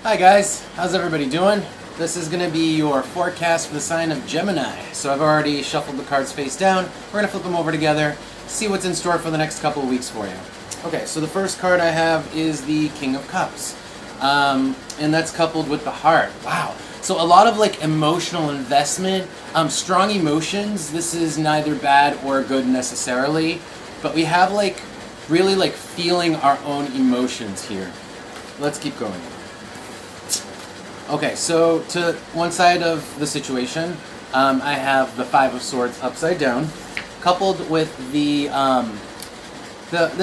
Hi guys, how's everybody doing? This is going to be your forecast for the sign of Gemini. So I've already shuffled the cards face down. We're going to flip them over together, see what's in store for the next couple of weeks for you. Okay, so the first card I have is the King of Cups. And that's coupled with the heart. Wow. So a lot of emotional investment, strong emotions. This is neither bad or good necessarily, but we have really feeling our own emotions here. Let's keep going. Okay, so to one side of the situation, I have the Five of Swords upside down, coupled with this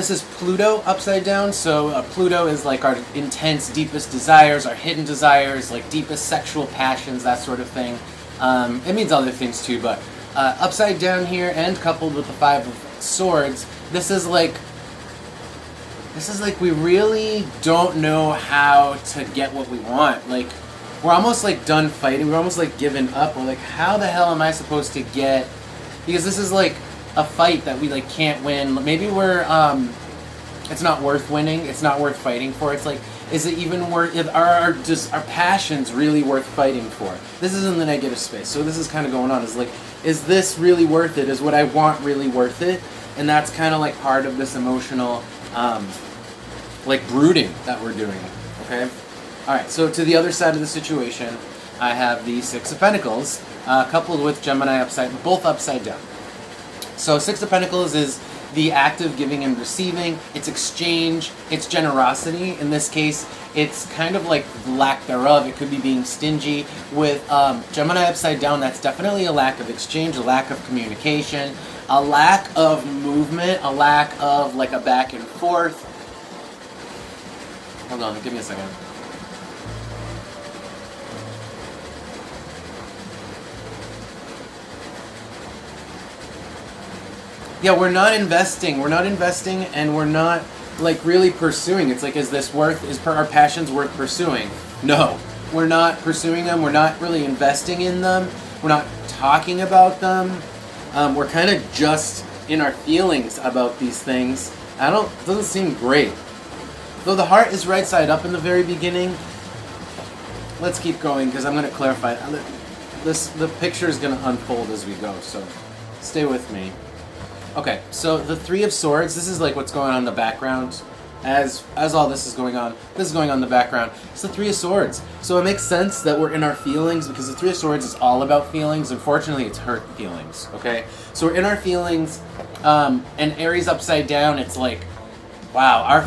is Pluto upside down. So Pluto is our intense, deepest desires, our hidden desires, deepest sexual passions, that sort of thing. It means other things too, but upside down here and coupled with the Five of Swords, this is we really don't know how to get what we want. We're almost done fighting. We're almost given up. We're how the hell am I supposed to get? Because this is a fight that we can't win. Maybe we're it's not worth winning. It's not worth fighting for. It's is it even worth? Are our passions really worth fighting for? This is in the negative space. So this is kind of going on. Is this really worth it? Is what I want really worth it? And that's kind of part of this emotional brooding that we're doing. Okay. Alright, so to the other side of the situation, I have the Six of Pentacles, coupled with Gemini both upside down. So Six of Pentacles is the act of giving and receiving, it's exchange, it's generosity. In this case, it's kind of lack thereof. It could be being stingy. With Gemini upside down, that's definitely a lack of exchange, a lack of communication, a lack of movement, a lack of a back and forth. Hold on, give me a second. Yeah, we're not investing, and we're not really pursuing. It's is this worth, our passions worth pursuing? No, we're not pursuing them. We're not really investing in them. We're not talking about them. We're kind of just in our feelings about these things. It doesn't seem great. Though the heart is right side up in the very beginning. Let's keep going because I'm going to clarify. The picture is going to unfold as we go, so stay with me. Okay, so the Three of Swords, this is what's going on in the background. As all this is going on in the background. It's the Three of Swords. So it makes sense that we're in our feelings because the Three of Swords is all about feelings. Unfortunately, it's hurt feelings, okay? So we're in our feelings, and Aries upside down, it's wow,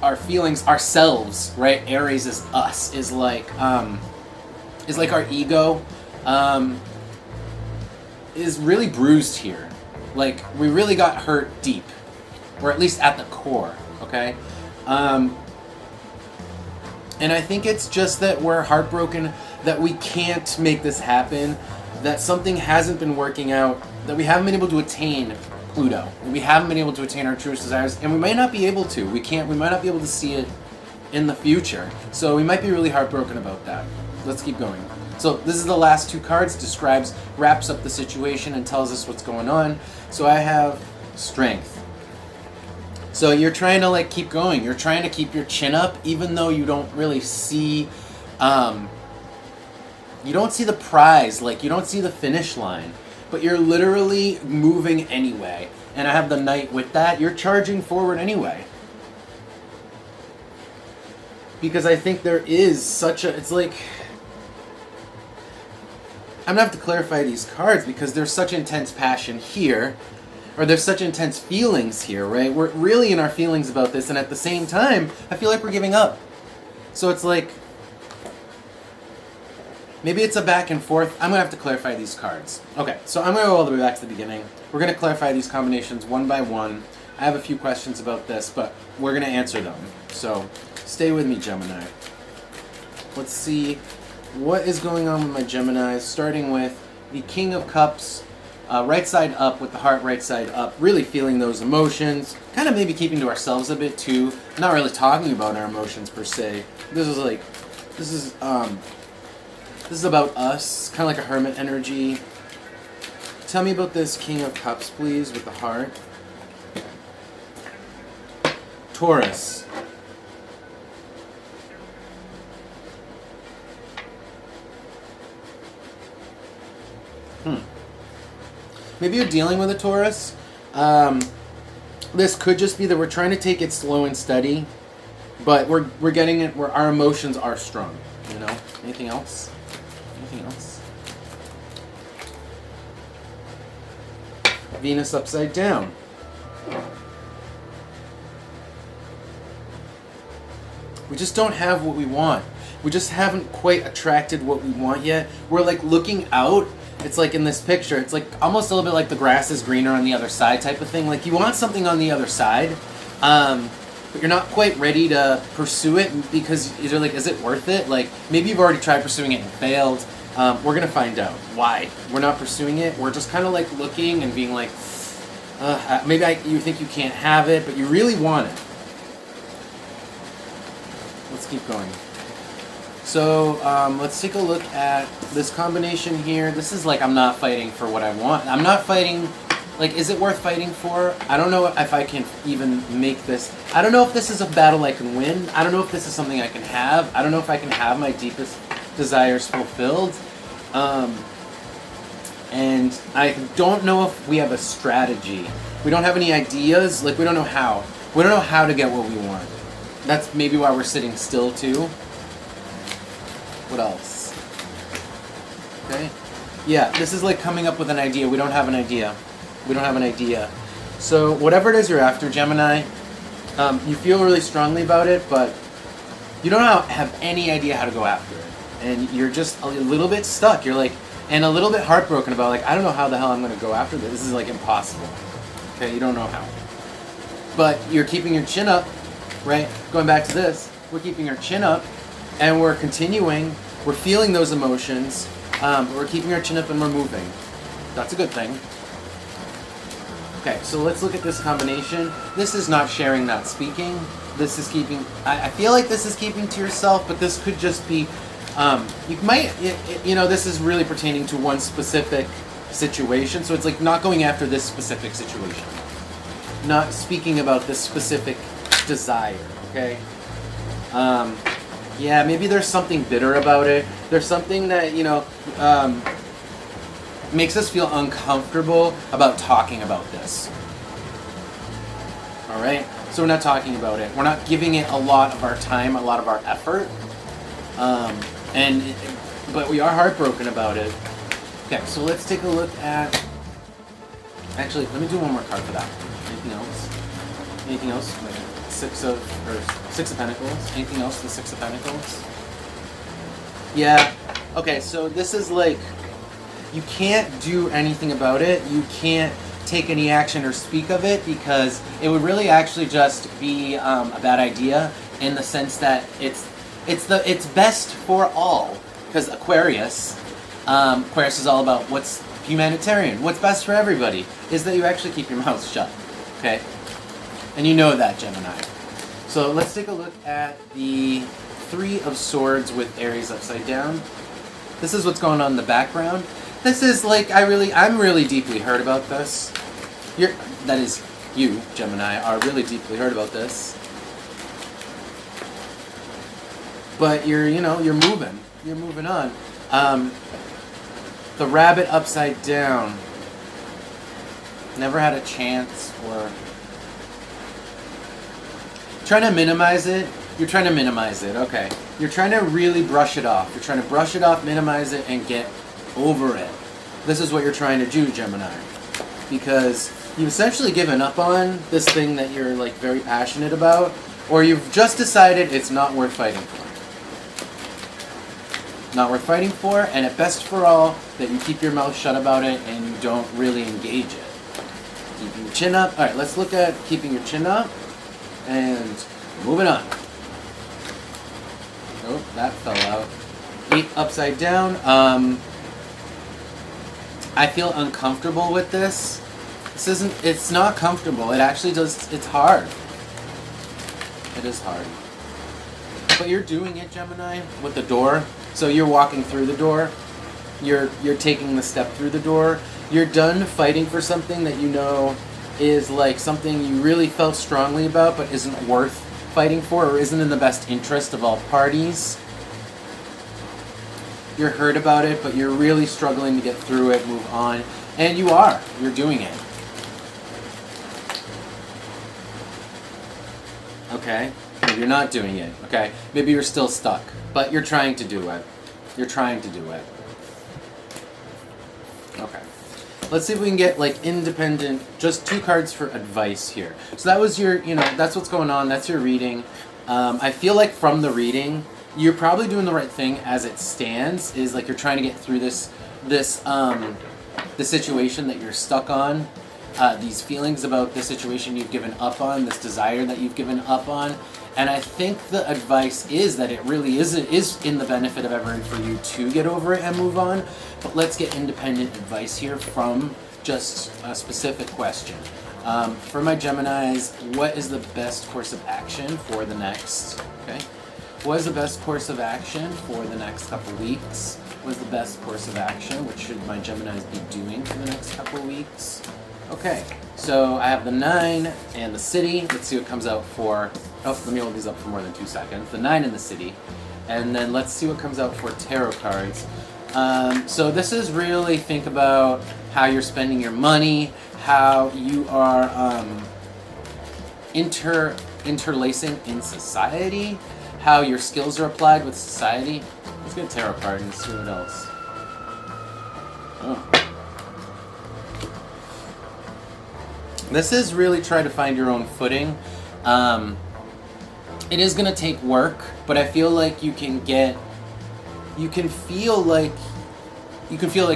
our feelings, ourselves, right? Aries is us, is our ego, is really bruised here. We really got hurt deep, or at least at the core, okay? And I think it's just that we're heartbroken that we can't make this happen, that something hasn't been working out, that we haven't been able to attain Pluto, that we haven't been able to attain our truest desires, and we might not be able to. We might not be able to see it in the future. So we might be really heartbroken about that. Let's keep going. So this is the last two cards, wraps up the situation and tells us what's going on. So I have Strength. So you're trying to keep going. You're trying to keep your chin up, even though you don't really see, you don't see the prize, you don't see the finish line, but you're literally moving anyway. And I have the Knight with that. You're charging forward anyway. Because I think there is it's I'm going to have to clarify these cards because there's such intense passion here, or there's such intense feelings here, right? We're really in our feelings about this, and at the same time, I feel like we're giving up. So it's maybe it's a back and forth. I'm going to have to clarify these cards. Okay, so I'm going to go all the way back to the beginning. We're going to clarify these combinations one by one. I have a few questions about this, but we're going to answer them. So stay with me, Gemini. Let's see what is going on with my Geminis, starting with the King of Cups, right side up with the heart right side up, really feeling those emotions, kind of maybe keeping to ourselves a bit too, not really talking about our emotions per se. This is about us, kind of like a hermit energy. Tell me about this King of Cups, please, with the heart. Taurus. Maybe you're dealing with a Taurus. This could just be that we're trying to take it slow and steady, but we're getting it where our emotions are strong. You know. Anything else? Anything else? Venus upside down. We just don't have what we want. We just haven't quite attracted what we want yet. We're like looking out. It's like in this picture, it's like almost a little bit like the grass is greener on the other side type of thing. Like you want something on the other side, but you're not quite ready to pursue it because you're like, is it worth it? Like maybe you've already tried pursuing it and failed. We're gonna find out why we're not pursuing it. We're just kind of like looking and being like, maybe you think you can't have it, but you really want it. Let's keep going. So let's take a look at this combination here. This is like, I'm not fighting for what I want. I'm not fighting, like, is it worth fighting for? I don't know if I can even make this. I don't know if this is a battle I can win. I don't know if this is something I can have. I don't know if I can have my deepest desires fulfilled. And I don't know if we have a strategy. We don't have any ideas. Like, we don't know how. We don't know how to get what we want. That's maybe why we're sitting still, too. What else? Okay. Yeah, this is like coming up with an idea. We don't have an idea. We don't have an idea. So whatever it is you're after, Gemini, you feel really strongly about it, but you don't have any idea how to go after it. And you're just a little bit stuck. You're like, and a little bit heartbroken about like, I don't know how the hell I'm going to go after this. This is like impossible. Okay, you don't know how. But you're keeping your chin up, right? Going back to this, we're keeping our chin up. And we're continuing, we're feeling those emotions, but we're keeping our chin up and we're moving. That's a good thing. Okay, so let's look at this combination. This is not sharing, not speaking. This is keeping, I feel like this is keeping to yourself, but this could just be, you might, you know, this is really pertaining to one specific situation. So it's like not going after this specific situation. Not speaking about this specific desire, okay? Yeah, maybe there's something bitter about it. There's something that, you know, makes us feel uncomfortable about talking about this. All right? So we're not talking about it. We're not giving it a lot of our time, a lot of our effort. But we are heartbroken about it. Okay, so let's take a look at... Actually, let me do one more card for that. Anything else? Anything else? Six of Pentacles. Anything else? The Six of Pentacles. Yeah. Okay, so this is like, you can't do anything about it. You can't take any action or speak of it because it would really actually just be a bad idea in the sense that it's best for all. Because Aquarius is all about what's humanitarian. What's best for everybody is that you actually keep your mouth shut. Okay. And you know that, Gemini. So let's take a look at the Three of Swords with Aries upside down. This is what's going on in the background. This is like, I'm really deeply hurt about this. That is, you, Gemini, are really deeply hurt about this. But you're moving. You're moving on. The Rabbit upside down. Never had a chance or... Trying to minimize it. You're trying to minimize it. Okay. You're trying to really brush it off. You're trying to brush it off, minimize it, and get over it. This is what you're trying to do, Gemini. Because you've essentially given up on this thing that you're like very passionate about, or you've just decided it's not worth fighting for. Not worth fighting for, and at best for all, that you keep your mouth shut about it and you don't really engage it. Keeping your chin up. Alright, let's look at keeping your chin up. And moving on. Oh, that fell out. 8 upside down. I feel uncomfortable with this. It's not comfortable. It actually it's hard. It is hard. But you're doing it, Gemini, with the door. So you're walking through the door. You're taking the step through the door. You're done fighting for something that you know is like something you really felt strongly about but isn't worth fighting for or isn't in the best interest of all parties. you're hurt about it, but you're really struggling to get through it, move on. And you're doing it. Okay? Maybe you're not doing it, okay? Maybe you're still stuck, but you're trying to do it. You're trying to do it. Okay. Let's see if we can get like independent, just 2 cards for advice here. So that was your, that's what's going on. That's your reading. I feel like from the reading, you're probably doing the right thing as it stands, is like you're trying to get through the situation that you're stuck on, these feelings about the situation you've given up on, this desire that you've given up on. And I think the advice is that it really is in the benefit of everyone for you to get over it and move on. But let's get independent advice here from just a specific question. For my Geminis, what is the best course of action for the next, what is the best course of action for the next couple weeks? What is the best course of action? What should my Geminis be doing for the next couple weeks? Okay, so I have the 9 and the City. Let's see what comes out for, let me hold these up for more than 2 seconds. The 9 and the City. And then let's see what comes out for tarot cards. So this is really think about how you're spending your money, how you are interlacing in society, how your skills are applied with society. Let's get a tarot card and see what else. Oh. This is really try to find your own footing. It is going to take work, but I feel like you can feel like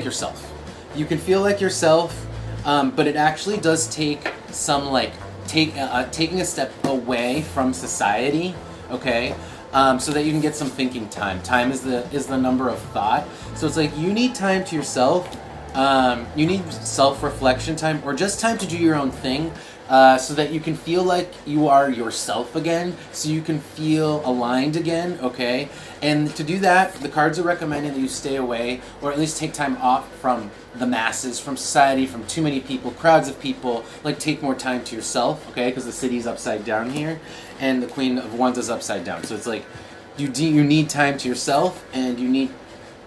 yourself. You can feel like yourself, but it actually does take some taking a step away from society, okay? So that you can get some thinking time. Time is the number of thought. So it's like you need time to yourself. You need self-reflection time, or just time to do your own thing, so that you can feel like you are yourself again, so you can feel aligned again, okay? And to do that, the cards are recommending that you stay away, or at least take time off from the masses, from society, from too many people, crowds of people. Like, take more time to yourself, okay? Because the City's upside down here, and the Queen of Wands is upside down. So it's like, you need time to yourself, and you need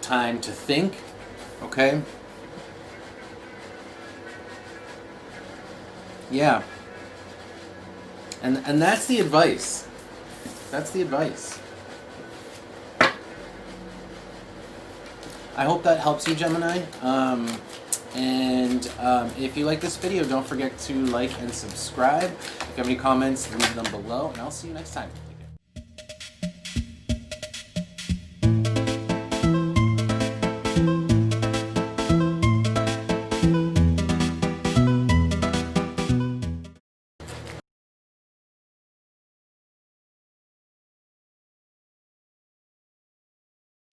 time to think, okay? Yeah. And that's the advice. That's the advice. I hope that helps you, Gemini. If you like this video, don't forget to like and subscribe. If you have any comments, leave them below, and I'll see you next time.